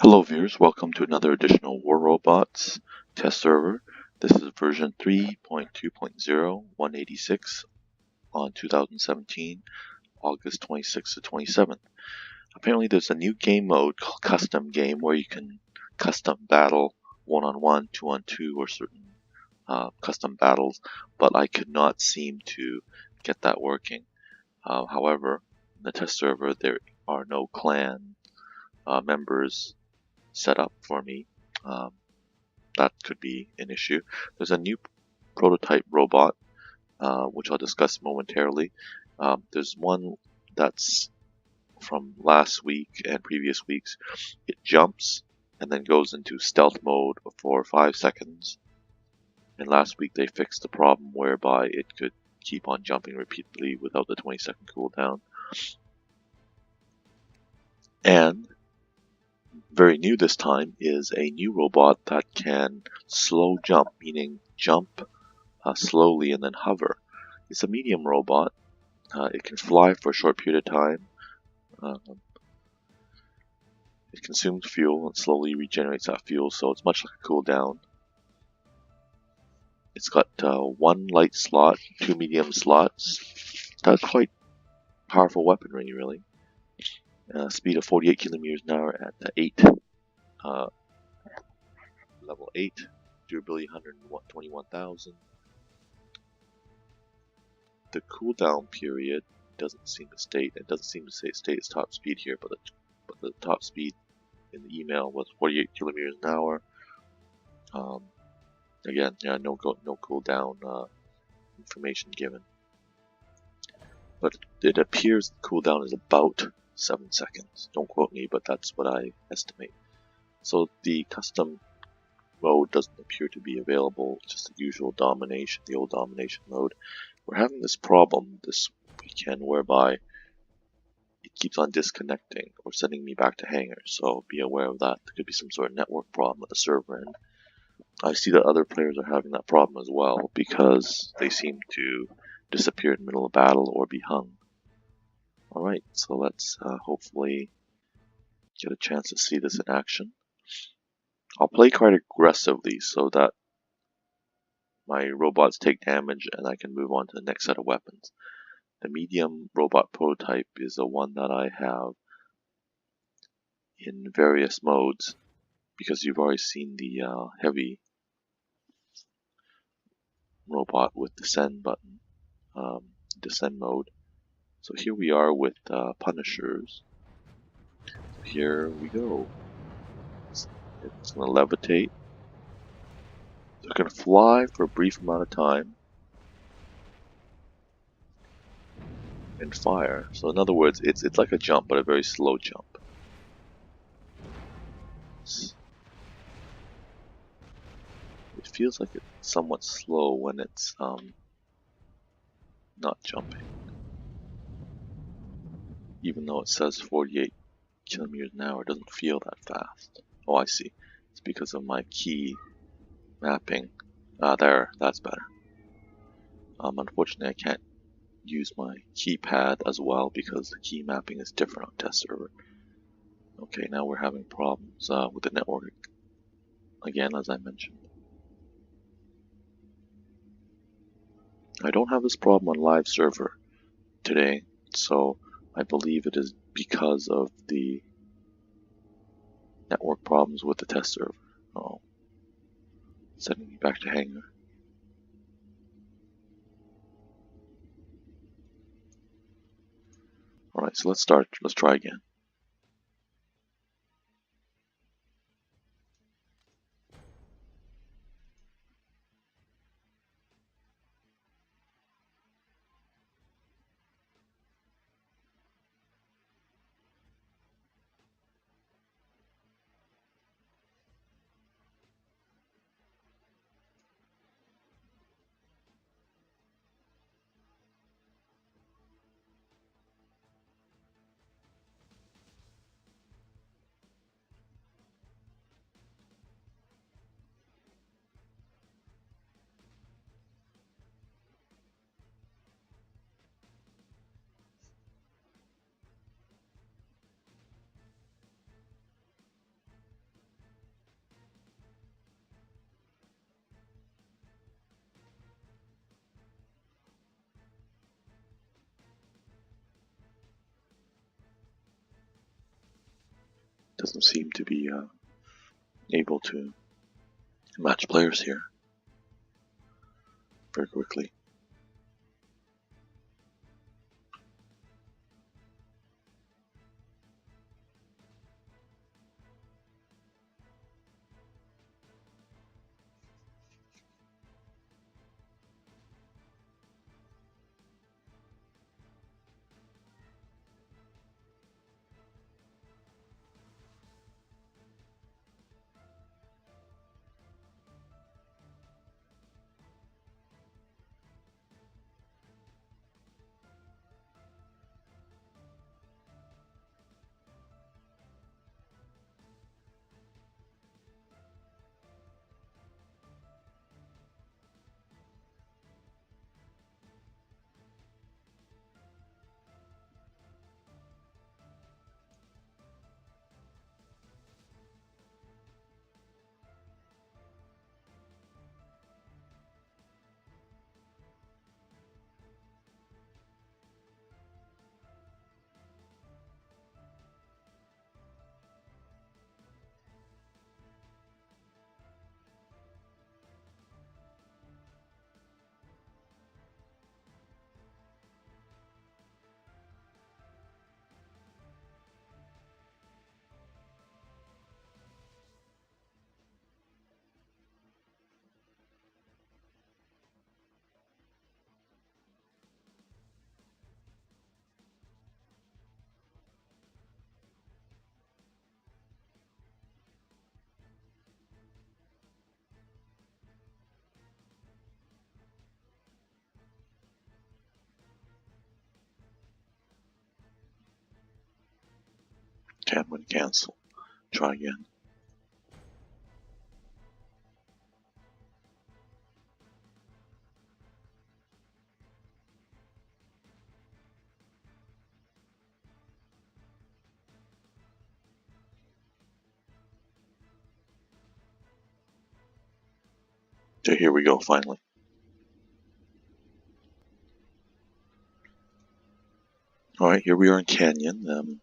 Hello viewers, welcome to another edition of War Robots test server. This is version 3.2.0 186 on 2017, August 26th to 27th. Apparently there's a new game mode called Custom Game where you can custom battle 1-on-1, 2-on-2 or certain custom battles, but I could not seem to get that working. However, in the test server there are no clan members set up for me. That could be an issue. There's a new prototype robot, which I'll discuss momentarily. There's one that's from last week and previous weeks. It jumps and then goes into stealth mode for 5 seconds. And last week they fixed the problem whereby it could keep on jumping repeatedly without the 20-second cooldown. And very new this time is a new robot that can slow jump, meaning jump slowly and then hover. It's a medium robot. It can fly for a short period of time. It consumes fuel and slowly regenerates that fuel, so it's much like a cooldown. It's got 1 light slot, 2 medium slots. That's quite powerful weaponry, really. Speed of 48 kilometers an hour at 8. Level 8. Durability 121,000. The cooldown period doesn't seem to state. It doesn't seem to say state its top speed here, but the top speed in the email was 48 kilometers an hour. Again, yeah, no cooldown information given. But it appears the cooldown is about 7 seconds. Don't quote me, but that's what I estimate. So the custom mode doesn't appear to be available, just the usual domination, the old domination mode. We're having this problem this weekend whereby it keeps on disconnecting or sending me back to hangar, so be aware of that. There could be some sort of network problem at the server end. I see that other players are having that problem as well because they seem to disappear in the middle of battle or be hung. Alright, so let's hopefully get a chance to see this in action. I'll play quite aggressively so that my robots take damage and I can move on to the next set of weapons. The medium robot prototype is the one that I have in various modes because you've already seen the heavy robot with descend button, descend mode. So here we are with Punishers. So here we go. It's going to levitate. So it can fly for a brief amount of time and fire. So in other words, it's like a jump, but a very slow jump. It feels like it's somewhat slow when it's not jumping. Even though it says 48 kilometers an hour, it doesn't feel that fast. Oh, I see. It's because of my key mapping. There, that's better. Unfortunately, I can't use my keypad as well because the key mapping is different on test server. Okay, now we're having problems with the network again, as I mentioned. I don't have this problem on live server today, so I believe it is because of the network problems with the test server. Oh, sending me back to hangar. Alright, so let's start. Let's try again. doesn't seem to be able to match players here very quickly. Can't win, cancel. Try again. So here we go, finally. Alright, here we are in Canyon.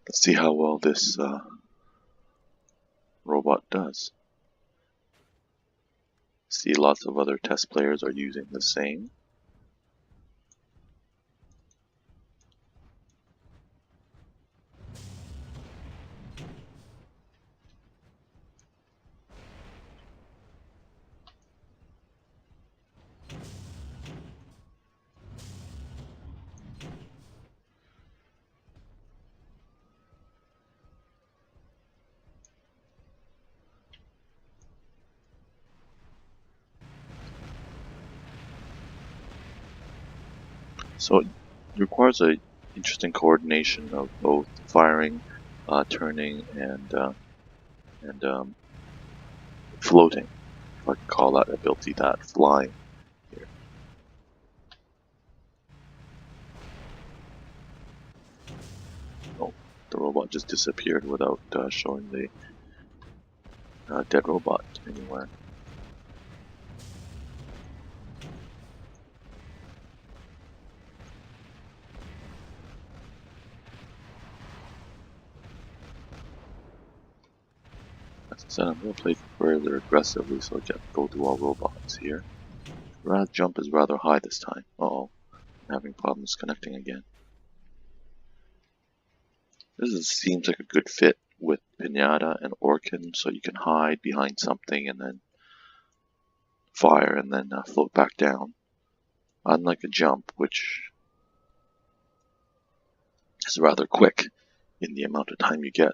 Let's see how well this robot does. See, lots of other test players are using the same. So it requires a interesting coordination of both firing, turning, and floating, if I can call that ability that, flying here. Oh, the robot just disappeared without showing the dead robot anywhere. As I said, I'm going to play further aggressively so I can go through all robots here. Jump is rather high this time. Uh-oh, I'm having problems connecting again. Seems like a good fit with Pinata and Orkin, so you can hide behind something and then fire and then float back down. Unlike a jump, which is rather quick in the amount of time you get.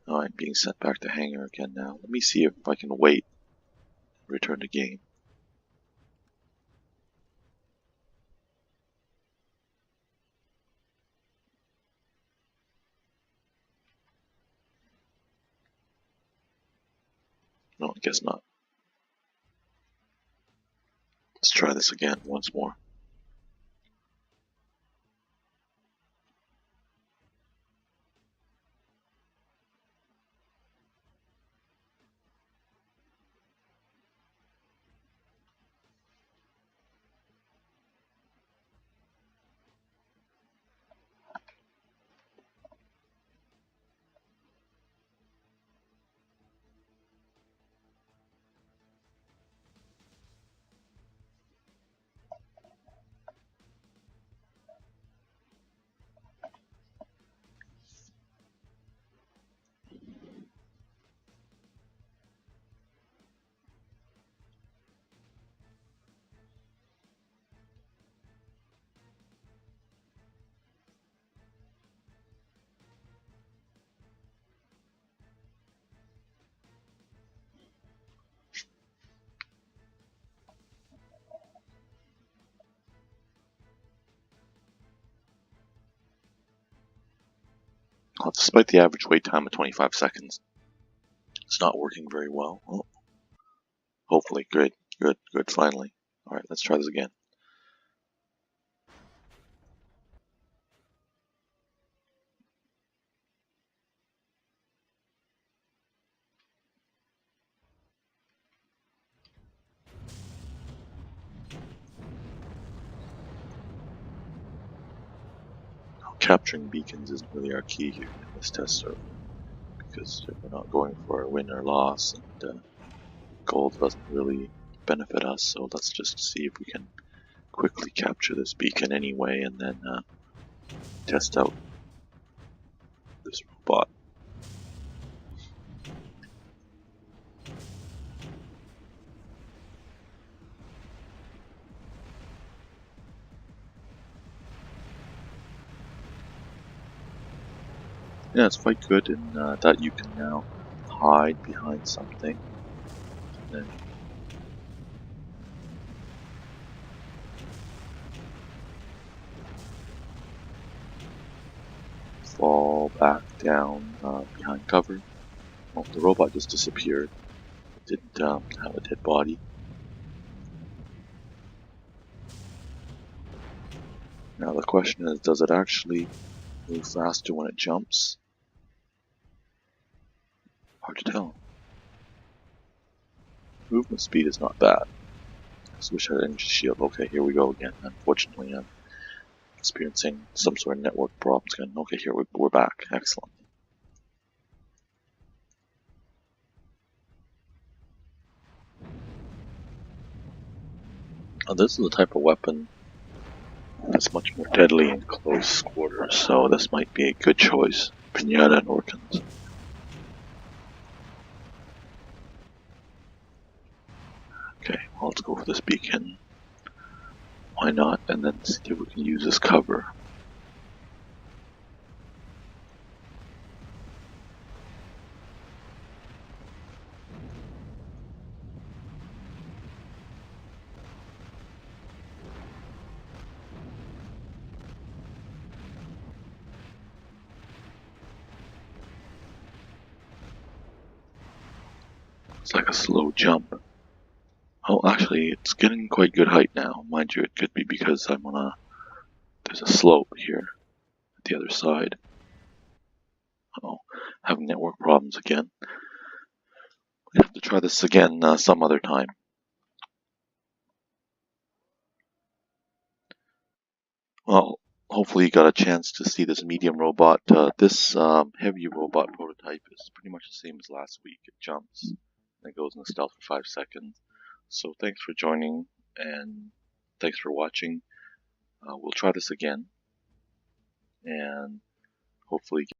I'm being sent back to hangar again now. Let me see if I can wait and return to game. No, I guess not. Let's try this again once more. Despite the average wait time of 25 seconds, it's not working very well. Oh, hopefully, good, finally. Alright, let's try this again. Capturing beacons isn't really our key here in this test server, because we're not going for a win or loss, and gold doesn't really benefit us, so let's just see if we can quickly capture this beacon anyway, and then test out this robot. Yeah, it's quite good in that you can now hide behind something, and then fall back down behind cover. Well, the robot just disappeared. It didn't have a dead body. Now the question is, does it actually move faster when it jumps? Hard to tell. Movement speed is not bad. I just wish I had energy shield. Okay, here we go again. Unfortunately, I'm experiencing some sort of network problems again. Okay, here we're back. Excellent. Now, this is the type of weapon that's much more deadly in close quarters, so this might be a good choice. Pinata and Orkans. Okay, well, let's go for this beacon. Why not? And then see if we can use this cover. It's like a slow jump. Oh, actually, it's getting quite good height now. Mind you, it could be because I'm on there's a slope here at the other side. Oh, having network problems again. We have to try this again some other time. Well, hopefully you got a chance to see this medium robot. This heavy robot prototype is pretty much the same as last week. It jumps and it goes in stealth for 5 seconds. So thanks for joining and thanks for watching. We'll try this again and hopefully